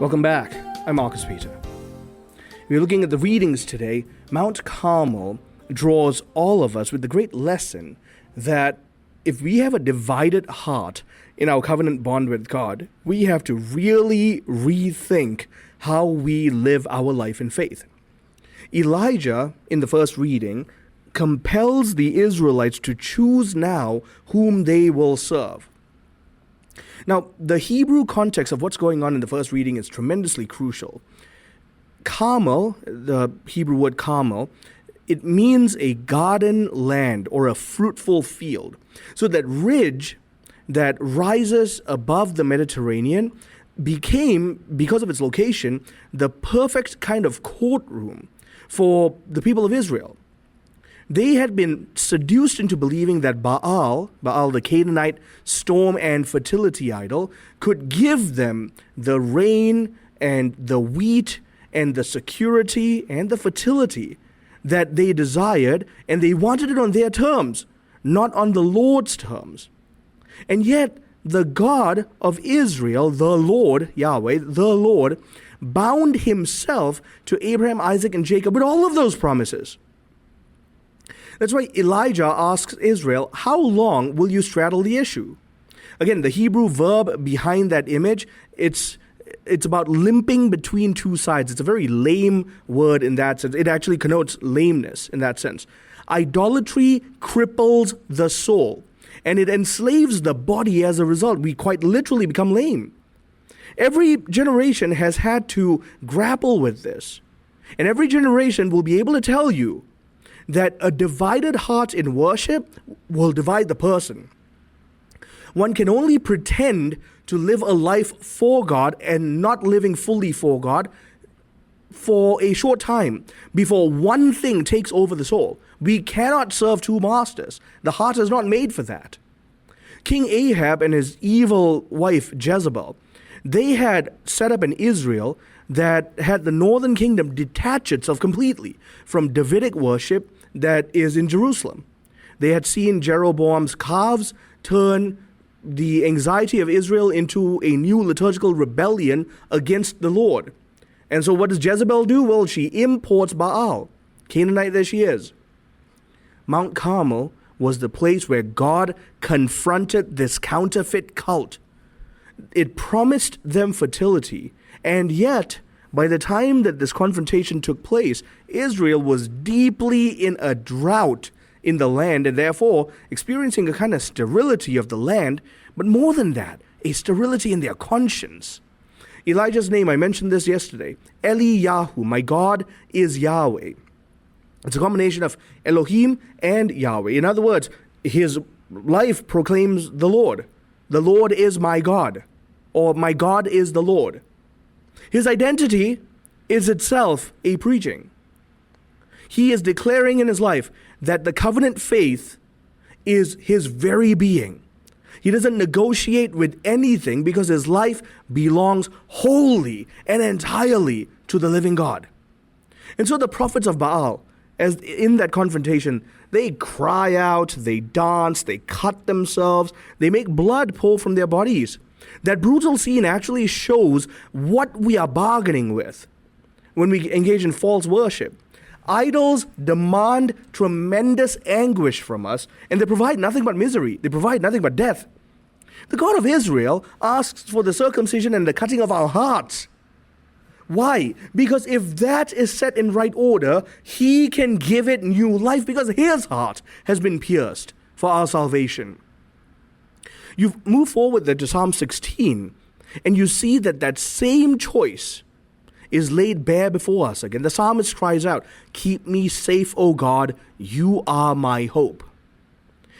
Welcome back. I'm Marcus Peter. We're looking at the readings today. Mount Carmel draws all of us with the great lesson that if we have a divided heart in our covenant bond with God, we have to really rethink how we live our life in faith. Elijah, in the first reading, compels the Israelites to choose now whom they will serve. Now, the Hebrew context of what's going on in the first reading is tremendously crucial. Carmel, the Hebrew word Carmel, it means a garden land or a fruitful field. So that ridge that rises above the Mediterranean became, because of its location, the perfect kind of courtroom for the people of Israel. They had been seduced into believing that Baal, the Canaanite storm and fertility idol, could give them the rain and the wheat and the security and the fertility that they desired, and they wanted it on their terms, not on the Lord's terms. And yet, the God of Israel, the Lord, Yahweh, the Lord, bound himself to Abraham, Isaac, and Jacob with all of those promises. That's why Elijah asks Israel, how long will you straddle the issue? Again, the Hebrew verb behind that image, it's about limping between two sides. It's a very lame word in that sense. It actually connotes lameness in that sense. Idolatry cripples the soul, and it enslaves the body as a result. We quite literally become lame. Every generation has had to grapple with this, and every generation will be able to tell you that a divided heart in worship will divide the person. One can only pretend to live a life for God and not living fully for God for a short time before one thing takes over the soul. We cannot serve two masters. The heart is not made for that. King Ahab and his evil wife Jezebel, they had set up in Israel that had the northern kingdom detach itself completely from Davidic worship that is in Jerusalem. They had seen Jeroboam's calves turn the anxiety of Israel into a new liturgical rebellion against the Lord. And so what does Jezebel do? Well, she imports Baal. Canaanite there she is. Mount Carmel was the place where God confronted this counterfeit cult. It promised them fertility, and yet, by the time that this confrontation took place, Israel was deeply in a drought in the land and therefore experiencing a kind of sterility of the land, but more than that, a sterility in their conscience. Elijah's name, I mentioned this yesterday, Eliyahu, my God is Yahweh. It's a combination of Elohim and Yahweh. In other words, his life proclaims the Lord. The Lord is my God, or my God is the Lord. His identity is itself a preaching. He is declaring in his life that the covenant faith is his very being. He doesn't negotiate with anything because his life belongs wholly and entirely to the living God. And so the prophets of Baal, as in that confrontation, they cry out, they dance, they cut themselves, they make blood pour from their bodies. That brutal scene actually shows what we are bargaining with when we engage in false worship. Idols demand tremendous anguish from us, and they provide nothing but misery. They provide nothing but death. The God of Israel asks for the circumcision and the cutting of our hearts. Why? Because if that is set in right order, he can give it new life because his heart has been pierced for our salvation. You move forward there to Psalm 16, and you see that same choice is laid bare before us again. The psalmist cries out, "Keep me safe, O God, you are my hope."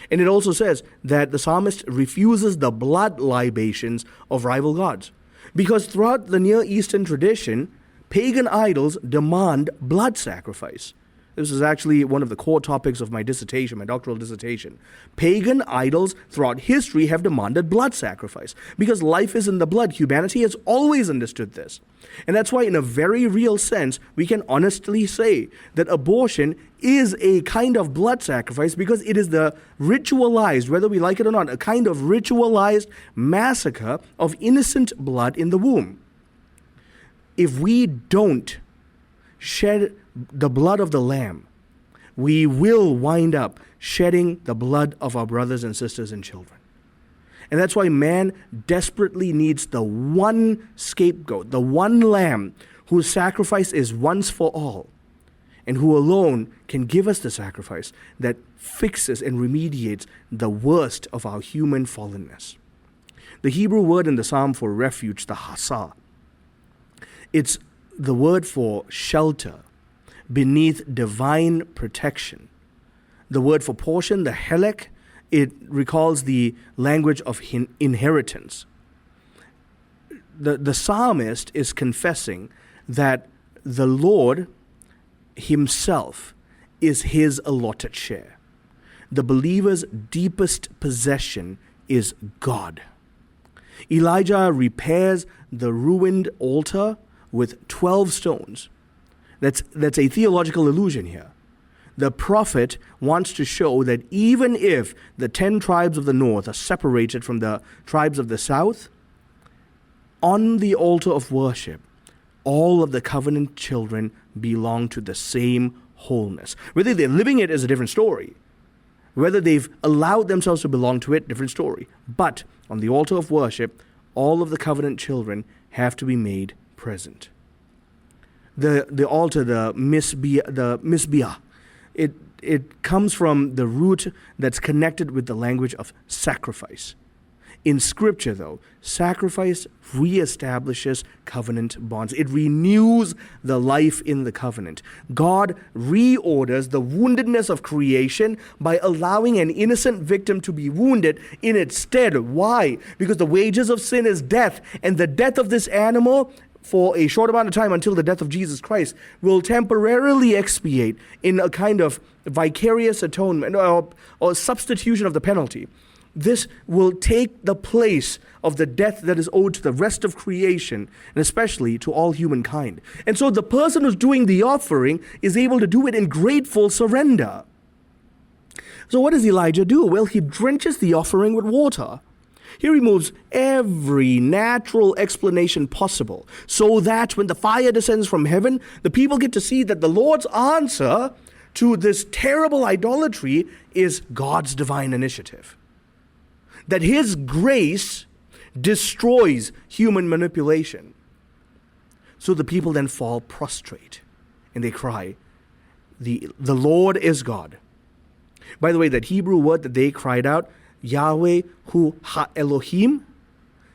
And it also says that the psalmist refuses the blood libations of rival gods. Because throughout the Near Eastern tradition, pagan idols demand blood sacrifice. This is actually one of the core topics of my dissertation, my doctoral dissertation. Pagan idols throughout history have demanded blood sacrifice because life is in the blood. Humanity has always understood this. And that's why, in a very real sense, we can honestly say that abortion is a kind of blood sacrifice because it is the ritualized, whether we like it or not, a kind of ritualized massacre of innocent blood in the womb. if we don't shed the blood of the Lamb, we will wind up shedding the blood of our brothers and sisters and children. And that's why man desperately needs the one scapegoat, the one lamb whose sacrifice is once for all, and who alone can give us the sacrifice that fixes and remediates the worst of our human fallenness. The Hebrew word in the psalm for refuge, the hasa, it's the word for shelter beneath divine protection. The word for portion, the helek, it recalls the language of inheritance. The psalmist is confessing that the Lord himself is his allotted share. The believer's deepest possession is God. Elijah repairs the ruined altar with 12 stones. That's a theological illusion here. The prophet wants to show that even if the 10 tribes of the north are separated from the tribes of the south, on the altar of worship, all of the covenant children belong to the same wholeness. Whether they're living it is a different story. Whether they've allowed themselves to belong to it, different story. But on the altar of worship, all of the covenant children have to be made present. The altar, the misbia, it comes from the root that's connected with the language of sacrifice. In Scripture, though, sacrifice reestablishes covenant bonds. It renews the life in the covenant. God reorders the woundedness of creation by allowing an innocent victim to be wounded in its stead. Why? Because the wages of sin is death, and the death of this animal, for a short amount of time until the death of Jesus Christ, will temporarily expiate in a kind of vicarious atonement or substitution of the penalty. This will take the place of the death that is owed to the rest of creation, and especially to all humankind. And so the person who's doing the offering is able to do it in grateful surrender. So what does Elijah do? Well, he drenches the offering with water. He removes every natural explanation possible, so that when the fire descends from heaven, the people get to see that the Lord's answer to this terrible idolatry is God's divine initiative. That his grace destroys human manipulation. So the people then fall prostrate and they cry, the Lord is God. By the way, that Hebrew word that they cried out, Yahweh hu ha-Elohim,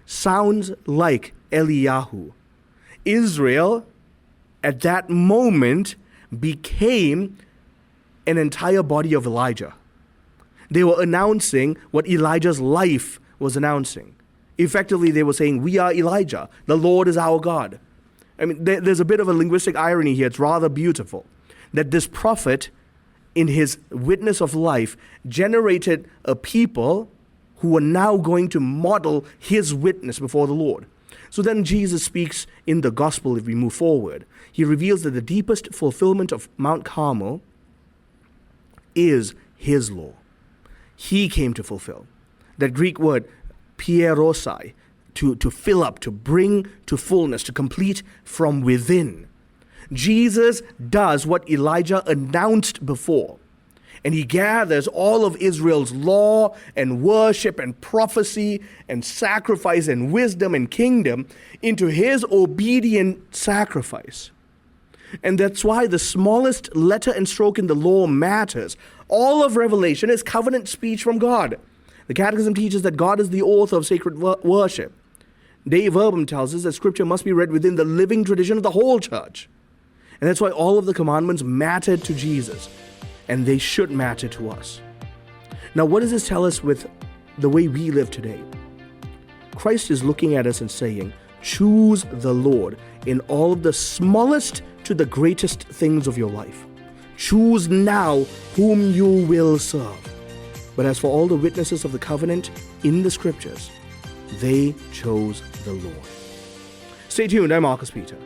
sounds like Eliyahu. Israel, at that moment, became an entire body of Elijah. They were announcing what Elijah's life was announcing. Effectively, they were saying, we are Elijah. The Lord is our God. I mean, there's a bit of a linguistic irony here. It's rather beautiful that this prophet, in his witness of life, generated a people who are now going to model his witness before the Lord. So then Jesus speaks in the gospel, if we move forward. He reveals that the deepest fulfillment of Mount Carmel is his law. He came to fulfill. That Greek word, pierosai, to fill up, to bring to fullness, to complete from within. Jesus does what Elijah announced before. And he gathers all of Israel's law and worship and prophecy and sacrifice and wisdom and kingdom into his obedient sacrifice. And that's why the smallest letter and stroke in the law matters. All of Revelation is covenant speech from God. The Catechism teaches that God is the author of sacred worship. Dei Verbum tells us that Scripture must be read within the living tradition of the whole church. And that's why all of the commandments mattered to Jesus, and they should matter to us. Now, what does this tell us with the way we live today? Christ is looking at us and saying, choose the Lord in all of the smallest to the greatest things of your life. Choose now whom you will serve. But as for all the witnesses of the covenant in the Scriptures, they chose the Lord. Stay tuned. I'm Marcus Peter.